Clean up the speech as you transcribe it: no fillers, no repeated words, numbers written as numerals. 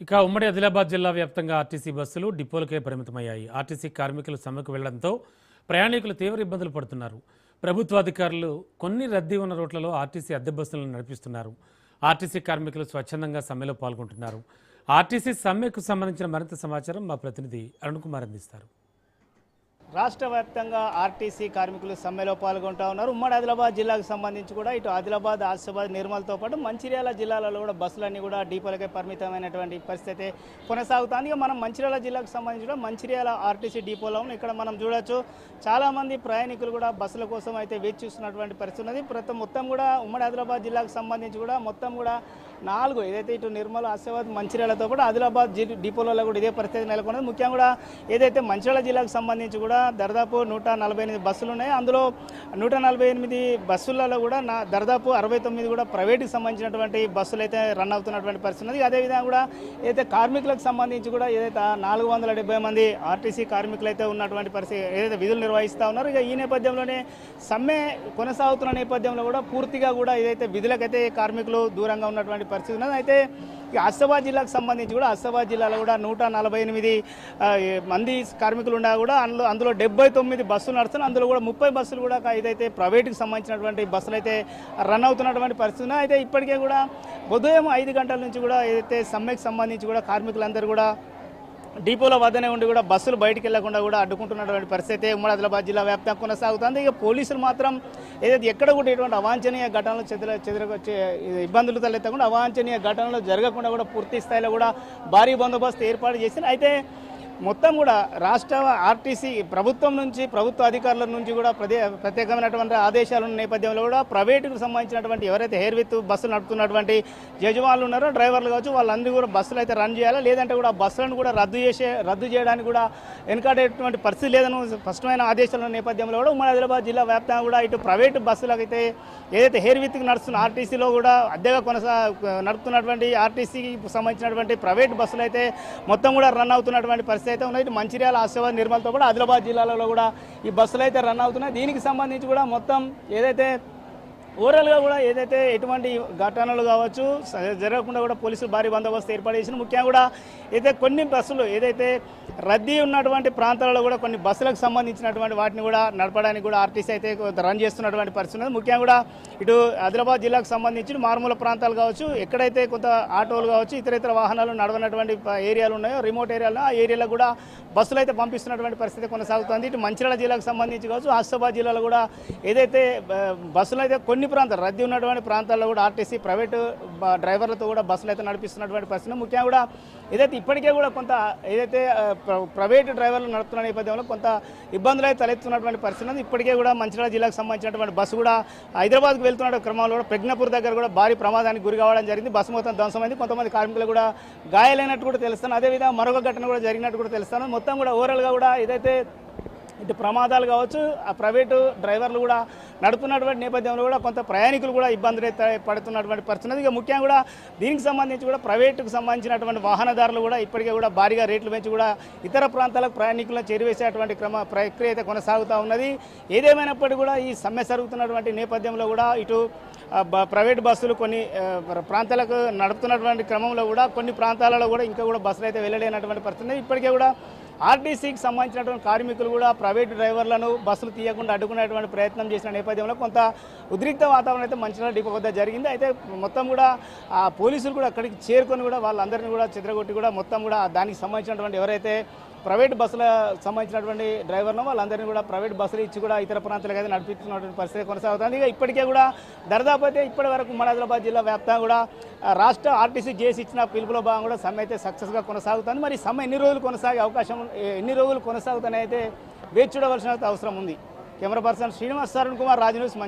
ఇక ఉమ్మడి ఆదిలాబాద్ జిల్లా వ్యాప్తంగా ఆర్టీసీ బస్సులు డిపోలకే పరిమితమయ్యాయి. ఆర్టీసీ కార్మికులు సమ్మెకు వెళ్లడంతో ప్రయాణికులు తీవ్ర ఇబ్బందులు పడుతున్నారు. ప్రభుత్వ అధికారులు కొన్ని రద్దీ ఉన్న రోడ్లలో ఆర్టీసీ అద్దె బస్సులను నడిపిస్తున్నారు. ఆర్టీసీ కార్మికులు స్వచ్ఛందంగా సమ్మెలో పాల్గొంటున్నారు. ఆర్టీసీ సమ్మెకు సంబంధించిన మరింత సమాచారం మా ప్రతినిధి అరుణ్ కుమార్ అందిస్తారు. రాష్ట్ర వ్యాప్తంగా ఆర్టీసీ కార్మికులు సమ్మెలో పాల్గొంటూ ఉన్నారు. ఉమ్మడి ఆదిలాబాద్ జిల్లాకు సంబంధించి కూడా ఇటు ఆదిలాబాద్, ఆసిఫాబాద్, నిర్మల్తో పాటు మంచిర్యాల జిల్లాలలో కూడా బస్సులన్నీ కూడా డిపోలకే పరిమితమైనటువంటి పరిస్థితి కొనసాగుతుంది. ఇక మనం మంచిర్యాల జిల్లాకు సంబంధించి కూడా మంచిర్యాల ఆర్టీసీ డిపోలో ఇక్కడ మనం చూడొచ్చు, చాలామంది ప్రయాణికులు కూడా బస్సుల కోసం అయితే వేచి చూస్తున్నటువంటి పరిస్థితి ఉన్నది. మొత్తం కూడా ఉమ్మడి ఆదిలాబాద్ జిల్లాకు సంబంధించి కూడా మొత్తం కూడా 4 ఏదైతే ఇటు నిర్మల్, ఆసిఫాబాద్, మంచిర్యాలతో పాటు ఆదిలాబాద్ డిపోలలో కూడా ఇదే పరిస్థితి నెలకొన్నది. ముఖ్యంగా కూడా ఏదైతే మంచిర్యాల జిల్లాకు సంబంధించి కూడా దాదాపు 148 బస్సులు ఉన్నాయి. అందులో 148 బస్సులలో కూడా దాదాపు 69 కూడా ప్రైవేట్కి సంబంధించినటువంటి బస్సులు అయితే రన్ అవుతున్నటువంటి పరిస్థితి ఉన్నది. అదేవిధంగా కూడా ఏదైతే కార్మికులకు సంబంధించి కూడా ఏదైతే 470 మంది ఆర్టీసీ కార్మికులు అయితే ఉన్నటువంటి పరిస్థితి ఏదైతే విధులు నిర్వహిస్తూ ఉన్నారు. ఇక ఈ నేపథ్యంలోనే సమ్మె కొనసాగుతున్న నేపథ్యంలో కూడా పూర్తిగా కూడా ఏదైతే విధులకైతే కార్మికులు దూరంగా ఉన్నటువంటి పరిస్థితి ఉన్నది. అయితే ఆసిఫాబాద్ జిల్లాకు సంబంధించి కూడా ఆసిఫాబాద్ జిల్లాలో కూడా 148 మంది కార్మికులు ఉన్నా కూడా అందులో 79 బస్సులు నడుస్తున్నాయి. అందులో కూడా 30 బస్సులు కూడా ఏదైతే ప్రైవేట్కి సంబంధించినటువంటి బస్సులు అయితే రన్ అవుతున్నటువంటి పరిస్థితి ఉన్నాయి. అయితే ఇప్పటికే కూడా ఉదయం 5 గంటల నుంచి కూడా ఏదైతే సమ్మెకు సంబంధించి కూడా కార్మికులందరూ కూడా డిపోల వద్దనే ఉండి కూడా బస్సులు బయటికి వెళ్లకుండా కూడా అడ్డుకుంటున్నటువంటి పరిస్థితి ఉమ్మడి ఆదిలాబాద్ జిల్లా వ్యాప్తంగా కొనసాగుతుంది. ఇక పోలీసులు మాత్రం ఏదైతే ఎక్కడ కూడా ఎటువంటి అవాంఛనీయ ఘటనలు ఇబ్బందులు తలెత్తకుండా అవాంఛనీయ ఘటనలు జరగకుండా కూడా పూర్తి స్థాయిలో కూడా భారీ బందోబస్తు ఏర్పాటు చేసింది. అయితే మొత్తం కూడా రాష్ట్ర ఆర్టీసీ ప్రభుత్వం నుంచి ప్రభుత్వ అధికారుల నుంచి కూడా ప్రత్యేకమైనటువంటి ఆదేశాలు ఉన్న నేపథ్యంలో కూడా ప్రైవేటుకు సంబంధించినటువంటి ఎవరైతే హెయిర్ విత్ బస్సులు నడుపుతున్నటువంటి యజమానులు ఉన్నారో డ్రైవర్లు కావచ్చు వాళ్ళందరూ కూడా బస్సులు అయితే రన్ చేయాలి, లేదంటే కూడా బస్సులను కూడా రద్దు చేయడానికి కూడా వెనుకాడేటువంటి పరిస్థితి లేదని స్పష్టమైన ఆదేశాలు ఉన్న నేపథ్యంలో కూడా ఉమ్మడి ఆదిలాబాద్ జిల్లా వ్యాప్తంగా కూడా ఇటు ప్రైవేటు బస్సులకు అయితే ఏదైతే హెయిర్ విత్కి నడుస్తున్న ఆర్టీసీలో కూడా అద్దెగా నడుపుతున్నటువంటి ఆర్టీసీకి సంబంధించినటువంటి ప్రైవేట్ బస్సులు అయితే మొత్తం కూడా రన్ అవుతున్నటువంటి పరిస్థితి అయితే ఉన్నాయి. మంచిర్యాల, ఆసిఫాబాద్, నిర్మల్తో కూడా ఆదిలాబాద్ జిల్లాలలో కూడా ఈ బస్సులు అయితే రన్ అవుతున్నాయి. దీనికి సంబంధించి కూడా మొత్తం ఏదైతే ఓవరాల్గా కూడా ఏదైతే ఎటువంటి ఘటనలు కావచ్చు జరగకుండా కూడా పోలీసులు భారీ బందోబస్తు ఏర్పాటు చేసిన. ముఖ్యంగా కూడా అయితే కొన్ని బస్సులు ఏదైతే రద్దీ ఉన్నటువంటి ప్రాంతాలలో కూడా కొన్ని బస్సులకు సంబంధించినటువంటి వాటిని కూడా నడపడానికి కూడా ఆర్టీసీ అయితే రన్ చేస్తున్నటువంటి పరిస్థితి ఉంది. ముఖ్యంగా కూడా ఇటు ఆదిలాబాద్ జిల్లాకు సంబంధించి మారుమూల ప్రాంతాలు కావచ్చు, ఎక్కడైతే కొంత ఆటోలు కావచ్చు ఇతర వాహనాలు నడవనటువంటి ఏరియాలు ఉన్నాయో రిమోట్ ఏరియాలో ఆ ఏరియాలో కూడా బస్సులు అయితే పంపిస్తున్నటువంటి పరిస్థితి కొనసాగుతుంది. ఇటు మంచిర్యాల జిల్లాకు సంబంధించి కావచ్చు ఆసిఫాబాద్ జిల్లాలో కూడా ఏదైతే బస్సులు అయితే కొన్ని ప్రాంతాలు రద్దీ ఉన్నటువంటి ప్రాంతాల్లో కూడా ఆర్టీసీ ప్రైవేటు డ్రైవర్లతో కూడా బస్సులు అయితే నడిపిస్తున్నటువంటి పరిస్థితి. ముఖ్యంగా కూడా ఏదైతే ఇప్పటికే కూడా కొంత ఏదైతే ప్రైవేటు డ్రైవర్లు నడుపుతున్న నేపథ్యంలో కొంత ఇబ్బందులు అయితే తలెత్తున్నటువంటి పరిస్థితి. ఇప్పటికే కూడా మంచిర్యాల జిల్లాకు సంబంధించినటువంటి బస్సు కూడా హైదరాబాద్కు వెళ్తున్న క్రమంలో కూడా ప్రజ్ఞాపూర్ దగ్గర కూడా భారీ ప్రమాదానికి గురి కావడం జరిగింది. బస్సు మొత్తం ధ్వంసమైంది, కొంతమంది కార్మికులు కూడా గాయాలైనట్టు కూడా తెలుస్తాను. అదేవిధంగా మరొక ఘటన కూడా జరిగినట్టు కూడా తెలుస్తాను. మొత్తం కూడా ఓవరాల్గా కూడా ఏదైతే ఇటు ప్రమాదాలు కావచ్చు ఆ ప్రైవేటు డ్రైవర్లు కూడా నడుపుతున్నటువంటి నేపథ్యంలో కూడా కొంత ప్రయాణికులు కూడా ఇబ్బందులు పడుతున్నటువంటి పరిస్థితి. ఇక ముఖ్యంగా కూడా దీనికి సంబంధించి కూడా ప్రైవేటుకు సంబంధించినటువంటి వాహనదారులు కూడా ఇప్పటికే కూడా భారీగా రేట్లు పెంచి కూడా ఇతర ప్రాంతాలకు ప్రయాణికులను చేరివేసేటువంటి ప్రక్రియ అయితే కొనసాగుతూ ఉన్నది. ఏదేమైనప్పటికీ కూడా ఈ సమ్మె జరుగుతున్నటువంటి నేపథ్యంలో కూడా ఇటు ప్రైవేట్ బస్సులు కొన్ని ప్రాంతాలకు నడుపుతున్నటువంటి క్రమంలో కూడా కొన్ని ప్రాంతాలలో కూడా ఇంకా కూడా బస్సులు అయితే వెళ్ళలేనటువంటి పరిస్థితి. ఇప్పటికే కూడా ఆర్టీసీకి సంబంధించినటువంటి కార్మికులు కూడా ప్రైవేటు డ్రైవర్లను బస్సులు తీయకుండా అడ్డుకునేటువంటి ప్రయత్నం చేసిన నేపథ్యంలో కొంత ఉద్రిక్త వాతావరణం అయితే మంచిర్యాల డిపో వద్ద జరిగింది. అయితే మొత్తం కూడా పోలీసులు కూడా అక్కడికి చేరుకొని కూడా వాళ్ళందరినీ కూడా చెదరగొట్టి కూడా మొత్తం కూడా దానికి సంబంధించినటువంటి ఎవరైతే ప్రైవేట్ బస్సుల సంబంధించినటువంటి డ్రైవర్లు వాళ్ళందరినీ కూడా ప్రైవేట్ బస్సులు ఇచ్చి కూడా ఇతర ప్రాంతాలకు అయితే నడిపిస్తున్నటువంటి పరిస్థితి కొనసాగుతుంది. ఇక ఇప్పటికే కూడా దాదాపు అయితే ఇప్పటి వరకు ఉమ్మడి ఆదిలాబాద్ జిల్లా వ్యాప్తంగా కూడా రాష్ట్ర ఆర్టీసీ జేసీ ఇచ్చిన పిలుపులో భాగంగా కూడా సమ్మె అయితే సక్సెస్గా కొనసాగుతుంది. మరి సమ్మె ఎన్ని రోజులు కొనసాగుతాయి అయితే వేచి చూడవలసిన అవసరం ఉంది. Camera person Srinivas, Arun Kumar, Raj news.